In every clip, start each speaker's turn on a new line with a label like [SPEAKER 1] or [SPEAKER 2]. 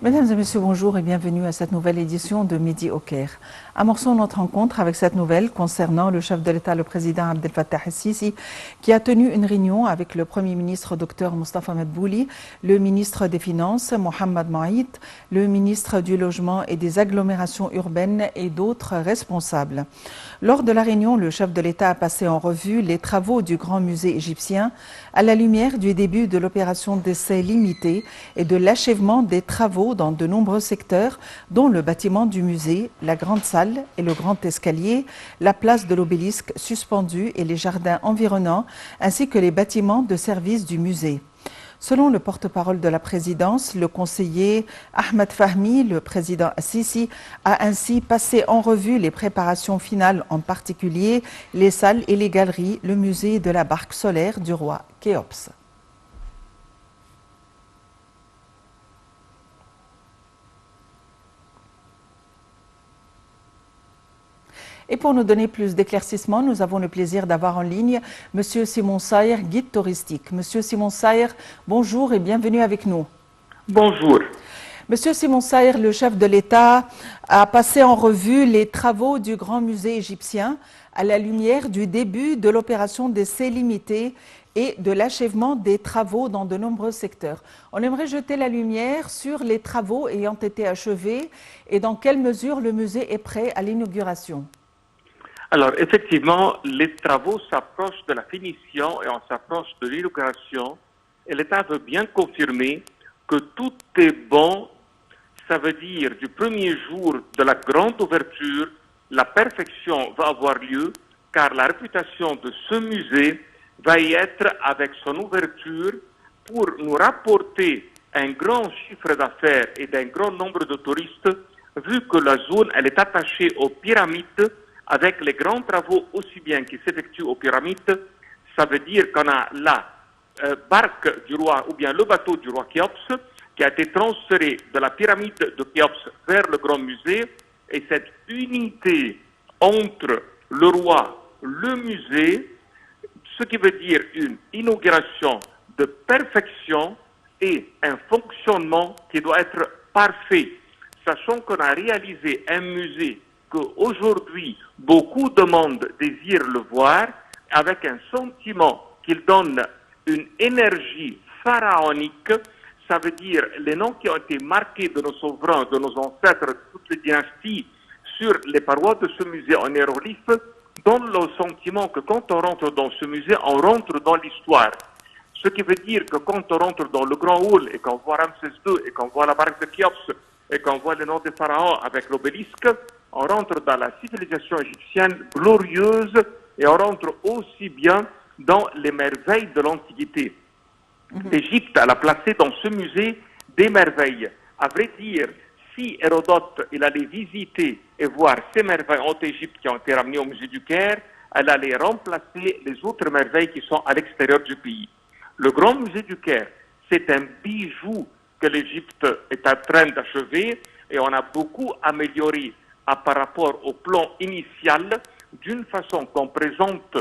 [SPEAKER 1] Mesdames et messieurs, bonjour et bienvenue à cette nouvelle édition de Midi au Caire. Amorçons notre rencontre avec cette nouvelle concernant le chef de l'État, le président Abdel Fattah el-Sisi, qui a tenu une réunion avec le Premier ministre Dr Moustapha Madbouli, le ministre des Finances Mohamed Maït, le ministre du Logement et des Agglomérations urbaines et d'autres responsables. Lors de la réunion, le chef de l'État a passé en revue les travaux du Grand Musée égyptien à la lumière du début de l'opération d'essai limité et de l'achèvement des travaux dans de nombreux secteurs, dont le bâtiment du musée, la grande salle et le grand escalier, la place de l'obélisque suspendue et les jardins environnants, ainsi que les bâtiments de service du musée. Selon le porte-parole de la présidence, le conseiller Ahmed Fahmi, le président Sisi a ainsi passé en revue les préparations finales, en particulier les salles et les galeries, le musée de la barque solaire du roi Khéops. Et pour nous donner plus d'éclaircissements, nous avons le plaisir d'avoir en ligne M. Simon Sayer, guide touristique. Monsieur Simon Sayer, bonjour et bienvenue avec nous.
[SPEAKER 2] Bonjour.
[SPEAKER 1] Monsieur Simon Sayer, le chef de l'État, a passé en revue les travaux du Grand Musée égyptien à la lumière du début de l'opération d'essai limité et de l'achèvement des travaux dans de nombreux secteurs. On aimerait jeter la lumière sur les travaux ayant été achevés et dans quelle mesure le musée est prêt à l'inauguration.
[SPEAKER 2] Alors, effectivement, les travaux s'approchent de la finition et on s'approche de l'inauguration. Et l'État veut bien confirmer que tout est bon. Ça veut dire, du premier jour de la grande ouverture, la perfection va avoir lieu, car la réputation de ce musée va y être avec son ouverture pour nous rapporter un grand chiffre d'affaires et d'un grand nombre de touristes, vu que la zone elle est attachée aux pyramides, avec les grands travaux aussi bien qui s'effectuent aux pyramides. Ça veut dire qu'on a la barque du roi, ou bien le bateau du roi Khéops, qui a été transféré de la pyramide de Khéops vers le grand musée, et cette unité entre le roi, le musée, ce qui veut dire une inauguration de perfection et un fonctionnement qui doit être parfait, sachant qu'on a réalisé un musée qu'aujourd'hui, beaucoup de monde désire le voir, avec un sentiment qu'il donne une énergie pharaonique. Ça veut dire les noms qui ont été marqués de nos souverains, de nos ancêtres, de toutes les dynasties, sur les parois de ce musée en hiéroglyphe, donnent le sentiment que quand on rentre dans ce musée, on rentre dans l'histoire. Ce qui veut dire que quand on rentre dans le grand hall et qu'on voit Ramsès II et qu'on voit la barque de Khéops et qu'on voit les noms des pharaons avec l'obélisque, on rentre dans la civilisation égyptienne glorieuse et on rentre aussi bien dans les merveilles de l'Antiquité. L'Égypte, elle a placé dans ce musée des merveilles. À vrai dire, si Hérodote il allait visiter et voir ces merveilles en Égypte qui ont été ramenées au musée du Caire, elle allait remplacer les autres merveilles qui sont à l'extérieur du pays. Le grand musée du Caire, c'est un bijou que l'Égypte est en train d'achever et on a beaucoup amélioré par rapport au plan initial, d'une façon qu'on présente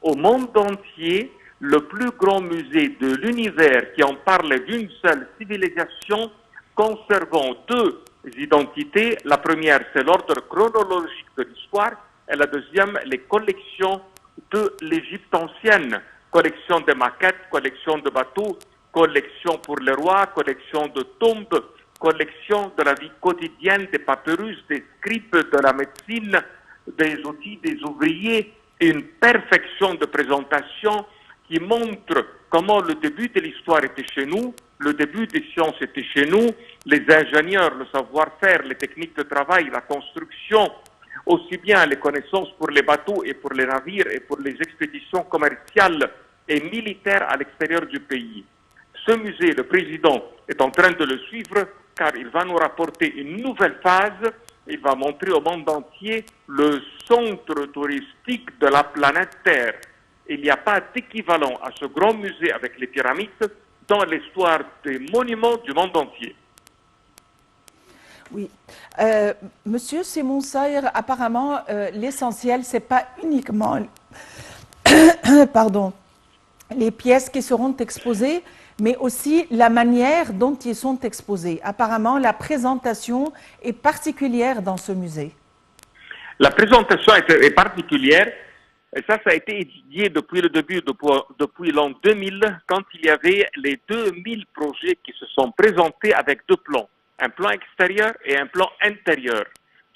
[SPEAKER 2] au monde entier le plus grand musée de l'univers qui en parle d'une seule civilisation, conservant deux identités. La première, c'est l'ordre chronologique de l'histoire, et la deuxième, les collections de l'Égypte ancienne. Collection de maquettes, collection de bateaux, collection pour les rois, collection de tombes, collection de la vie quotidienne, des papyrus, des scripts, de la médecine, des outils des ouvriers, une perfection de présentation qui montre comment le début de l'histoire était chez nous, le début des sciences était chez nous, les ingénieurs, le savoir-faire, les techniques de travail, la construction, aussi bien les connaissances pour les bateaux et pour les navires et pour les expéditions commerciales et militaires à l'extérieur du pays. Ce musée, le président est en train de le suivre car il va nous rapporter une nouvelle phase. Il va montrer au monde entier le centre touristique de la planète Terre. Il n'y a pas d'équivalent à ce grand musée avec les pyramides dans l'histoire des monuments du monde entier.
[SPEAKER 1] Oui. Monsieur Simon Sayer, apparemment, l'essentiel, ce n'est pas uniquement pardon, les pièces qui seront exposées, mais aussi la manière dont ils sont exposés. Apparemment, la présentation est particulière dans ce musée.
[SPEAKER 2] La présentation est particulière, et ça a été étudié depuis le début, depuis l'an 2000, quand il y avait les 2000 projets qui se sont présentés avec deux plans, un plan extérieur et un plan intérieur.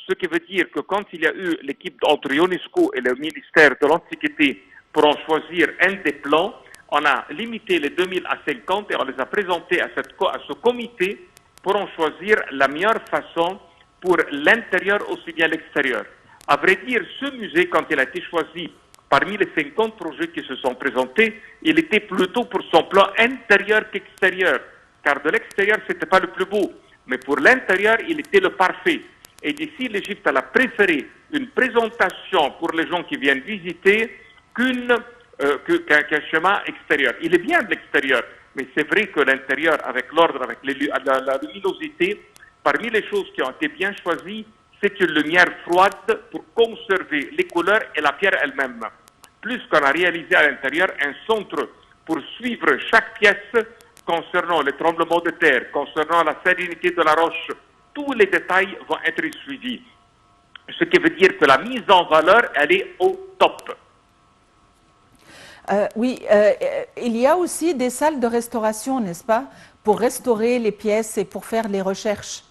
[SPEAKER 2] Ce qui veut dire que quand il y a eu l'équipe entre UNESCO et le ministère de l'Antiquité pour en choisir un des plans, on a limité les 2000 à 50 et on les a présentés à ce comité pour en choisir la meilleure façon pour l'intérieur aussi bien l'extérieur. À vrai dire, ce musée, quand il a été choisi parmi les 50 projets qui se sont présentés, il était plutôt pour son plan intérieur qu'extérieur, car de l'extérieur, ce n'était pas le plus beau, mais pour l'intérieur, il était le parfait. Et d'ici, l'Égypte a préféré une présentation pour les gens qui viennent visiter qu'un schéma extérieur. Il est bien de l'extérieur, mais c'est vrai que l'intérieur, avec l'ordre, avec la luminosité, parmi les choses qui ont été bien choisies, c'est une lumière froide pour conserver les couleurs et la pierre elle-même. Plus qu'on a réalisé à l'intérieur un centre pour suivre chaque pièce concernant les tremblements de terre, concernant la salinité de la roche, tous les détails vont être suivis. Ce qui veut dire que la mise en valeur, elle est au top.
[SPEAKER 1] Oui, il y a aussi des salles de restauration, n'est-ce pas, pour restaurer les pièces et pour faire les recherches.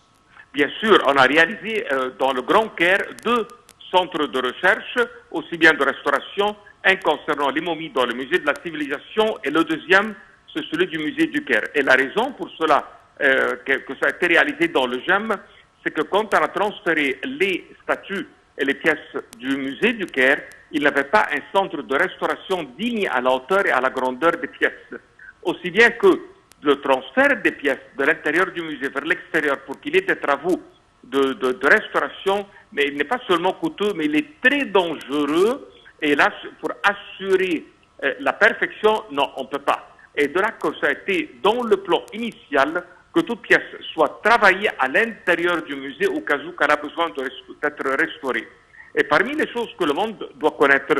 [SPEAKER 2] Bien sûr, on a réalisé dans le Grand Caire 2 centres de recherche, aussi bien de restauration, un concernant les momies dans le musée de la civilisation et le deuxième, c'est celui du musée du Caire. Et la raison pour cela que ça a été réalisé dans le GEM, c'est que quand on a transféré les statues et les pièces du musée du Caire, il n'avait pas un centre de restauration digne à la hauteur et à la grandeur des pièces. Aussi bien que le transfert des pièces de l'intérieur du musée vers l'extérieur pour qu'il y ait des travaux de restauration, mais il n'est pas seulement coûteux, mais il est très dangereux. Et là, pour assurer la perfection, non, on ne peut pas. Et de là que ça a été dans le plan initial que toute pièce soit travaillée à l'intérieur du musée au cas où qu'elle a besoin d'être restaurée. Et parmi les choses que le monde doit connaître,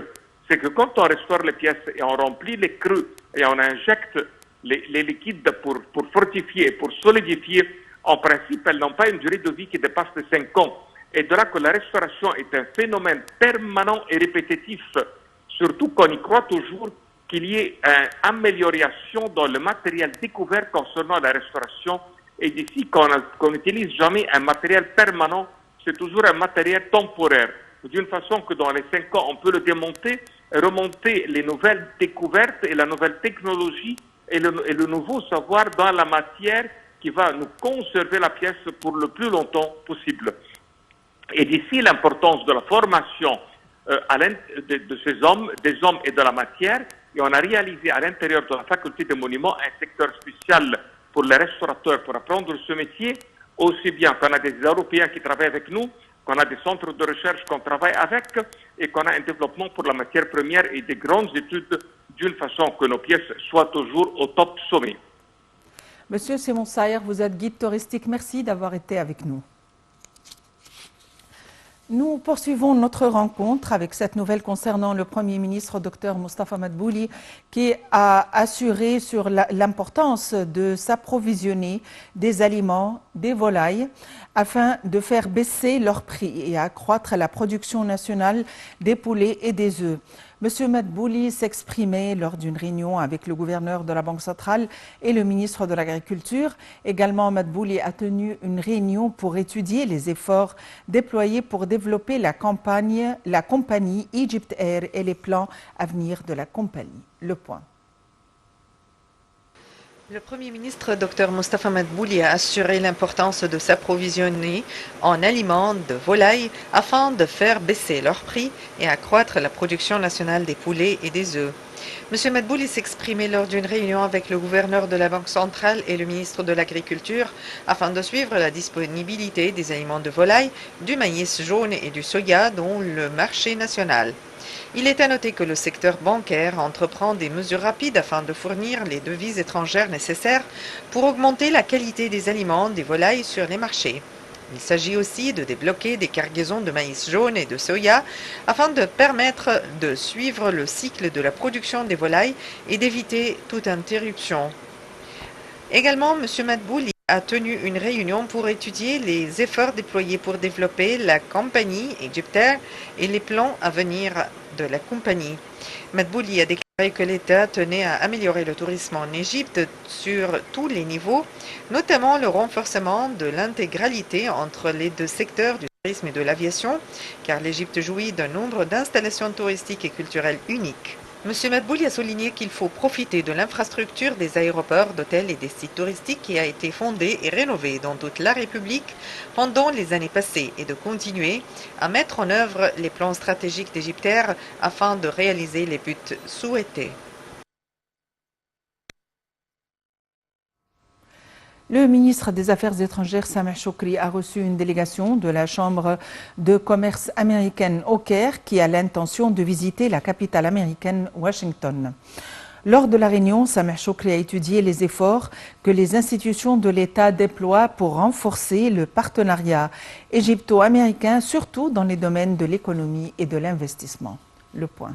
[SPEAKER 2] c'est que quand on restaure les pièces et on remplit les creux et on injecte les liquides pour fortifier, pour solidifier, en principe, elles n'ont pas une durée de vie qui dépasse les 5 ans. Et de là que la restauration est un phénomène permanent et répétitif, surtout qu'on y croit toujours qu'il y ait une amélioration dans le matériel découvert concernant la restauration. Et d'ici qu'on n'utilise jamais un matériel permanent, c'est toujours un matériel temporaire. D'une façon que dans les 5 ans, on peut le démonter, remonter les nouvelles découvertes et la nouvelle technologie et le nouveau savoir dans la matière qui va nous conserver la pièce pour le plus longtemps possible. Et d'ici l'importance de la formation de ces hommes, des hommes et de la matière, et on a réalisé à l'intérieur de la faculté des monuments un secteur spécial pour les restaurateurs pour apprendre ce métier, aussi bien qu'on a des Européens qui travaillent avec nous, qu'on a des centres de recherche qu'on travaille avec et qu'on a un développement pour la matière première et des grandes études d'une façon que nos pièces soient toujours au top sommet.
[SPEAKER 1] Monsieur Simon Sayer, vous êtes guide touristique. Merci d'avoir été avec nous. Nous poursuivons notre rencontre avec cette nouvelle concernant le Premier ministre, Dr Mostafa Madbouli, qui a assuré sur l'importance de s'approvisionner des aliments, des volailles, afin de faire baisser leur prix et accroître la production nationale des poulets et des œufs. Monsieur Madbouli s'exprimait lors d'une réunion avec le gouverneur de la Banque centrale et le ministre de l'Agriculture. Également, Madbouli a tenu une réunion pour étudier les efforts déployés pour développer la compagnie Egypt Air et les plans à venir de la compagnie. Le point.
[SPEAKER 3] Le Premier ministre, Dr Mostafa Madbouli, a assuré l'importance de s'approvisionner en aliments de volailles afin de faire baisser leur prix et accroître la production nationale des poulets et des œufs. M. Madbouli s'exprimait lors d'une réunion avec le gouverneur de la Banque centrale et le ministre de l'Agriculture afin de suivre la disponibilité des aliments de volaille, du maïs jaune et du soya dans le marché national. Il est à noter que le secteur bancaire entreprend des mesures rapides afin de fournir les devises étrangères nécessaires pour augmenter la qualité des aliments des volailles sur les marchés. Il s'agit aussi de débloquer des cargaisons de maïs jaune et de soya afin de permettre de suivre le cycle de la production des volailles et d'éviter toute interruption. Également, M. Madbouli a tenu une réunion pour étudier les efforts déployés pour développer la compagnie égyptaire et les plans à venir de la compagnie. Madbouli a déclaré que l'État tenait à améliorer le tourisme en Égypte sur tous les niveaux, notamment le renforcement de l'intégralité entre les deux secteurs du tourisme et de l'aviation, car l'Égypte jouit d'un nombre d'installations touristiques et culturelles uniques. M. Madbouli a souligné qu'il faut profiter de l'infrastructure des aéroports, d'hôtels et des sites touristiques qui a été fondée et rénovée dans toute la République pendant les années passées et de continuer à mettre en œuvre les plans stratégiques d'Égyptaire afin de réaliser les buts souhaités.
[SPEAKER 1] Le ministre des Affaires étrangères, Sameh Choukri, a reçu une délégation de la Chambre de commerce américaine au Caire qui a l'intention de visiter la capitale américaine, Washington. Lors de la réunion, Sameh Choukri a étudié les efforts que les institutions de l'État déploient pour renforcer le partenariat égypto-américain, surtout dans les domaines de l'économie et de l'investissement. Le point.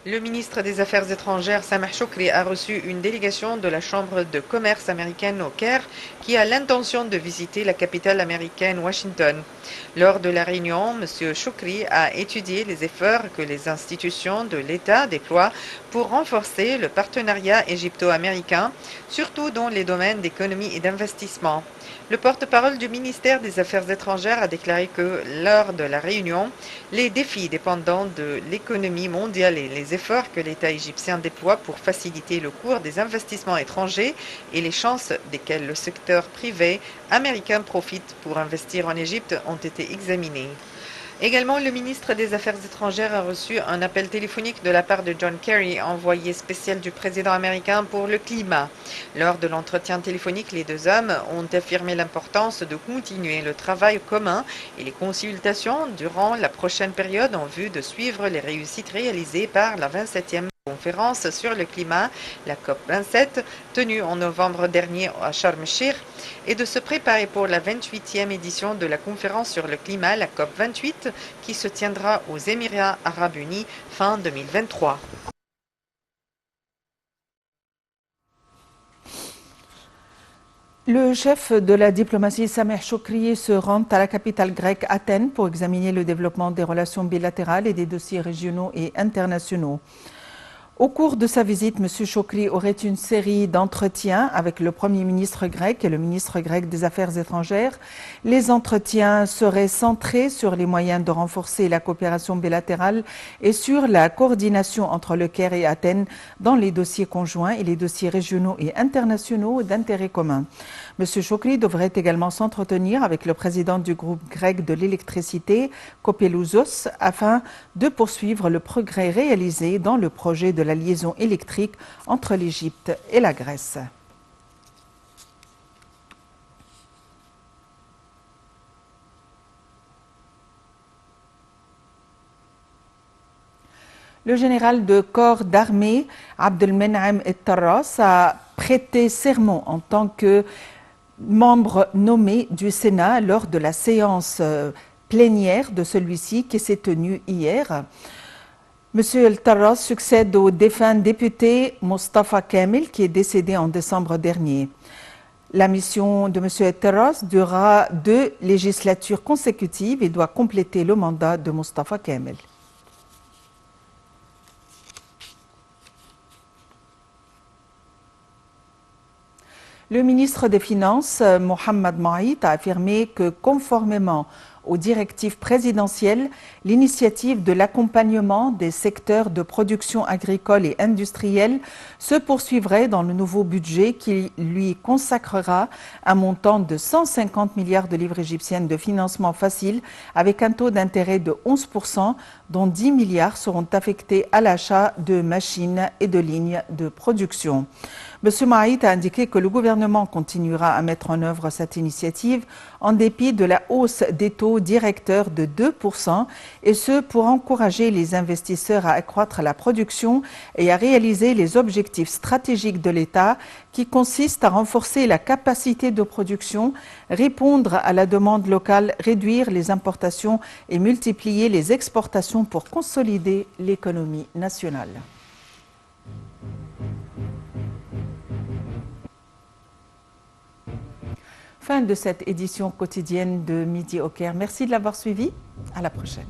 [SPEAKER 3] Le ministre des Affaires étrangères, Sameh Choukri, a reçu une délégation de la Chambre de commerce américaine au Caire qui a l'intention de visiter la capitale américaine, Washington. Lors de la réunion, M. Choukri a étudié les efforts que les institutions de l'État déploient pour renforcer le partenariat égypto-américain, surtout dans les domaines d'économie et d'investissement. Le porte-parole du ministère des Affaires étrangères a déclaré que, lors de la réunion, les défis dépendant de l'économie mondiale et les efforts que l'État égyptien déploie pour faciliter le cours des investissements étrangers et les chances desquelles le secteur privé américain profite pour investir en Égypte ont été examinés. Également, le ministre des Affaires étrangères a reçu un appel téléphonique de la part de John Kerry, envoyé spécial du président américain pour le climat. Lors de l'entretien téléphonique, les deux hommes ont affirmé l'importance de continuer le travail commun et les consultations durant la prochaine période en vue de suivre les réussites réalisées par la 27e conférence sur le climat, la COP27, tenue en novembre dernier à Sharm el-Sheikh, et de se préparer pour la 28e édition de la conférence sur le climat, la COP28, qui se tiendra aux Émirats arabes unis fin 2023.
[SPEAKER 1] Le chef de la diplomatie, Sameh Choukri, se rend à la capitale grecque, Athènes, pour examiner le développement des relations bilatérales et des dossiers régionaux et internationaux. Au cours de sa visite, M. Choukri aurait une série d'entretiens avec le Premier ministre grec et le ministre grec des Affaires étrangères. Les entretiens seraient centrés sur les moyens de renforcer la coopération bilatérale et sur la coordination entre le Caire et Athènes dans les dossiers conjoints et les dossiers régionaux et internationaux d'intérêt commun. M. Choukri devrait également s'entretenir avec le président du groupe grec de l'électricité, Kopelouzos, afin de poursuivre le progrès réalisé dans le projet de la liaison électrique entre l'Égypte et la Grèce. Le général de corps d'armée, Abdelmenam El-Tarras, a prêté serment en tant que membre nommé du Sénat lors de la séance plénière de celui-ci qui s'est tenue hier. Monsieur El-Tarras succède au défunt député Mustafa Kamel qui est décédé en décembre dernier. La mission de Monsieur El-Tarras durera 2 législatures consécutives et doit compléter le mandat de Mustafa Kamel. Le ministre des Finances, Mohamed Maït, a affirmé que conformément aux directives présidentielles, l'initiative de l'accompagnement des secteurs de production agricole et industrielle se poursuivrait dans le nouveau budget qui lui consacrera un montant de 150 milliards de livres égyptiennes de financement facile avec un taux d'intérêt de 11%, dont 10 milliards seront affectés à l'achat de machines et de lignes de production. M. Maït a indiqué que le gouvernement continuera à mettre en œuvre cette initiative en dépit de la hausse des taux directeurs de 2%, et ce pour encourager les investisseurs à accroître la production et à réaliser les objectifs stratégiques de l'État qui consistent à renforcer la capacité de production, répondre à la demande locale, réduire les importations et multiplier les exportations pour consolider l'économie nationale. Fin de cette édition quotidienne de Midi au Caire. Merci de l'avoir suivi. À la prochaine.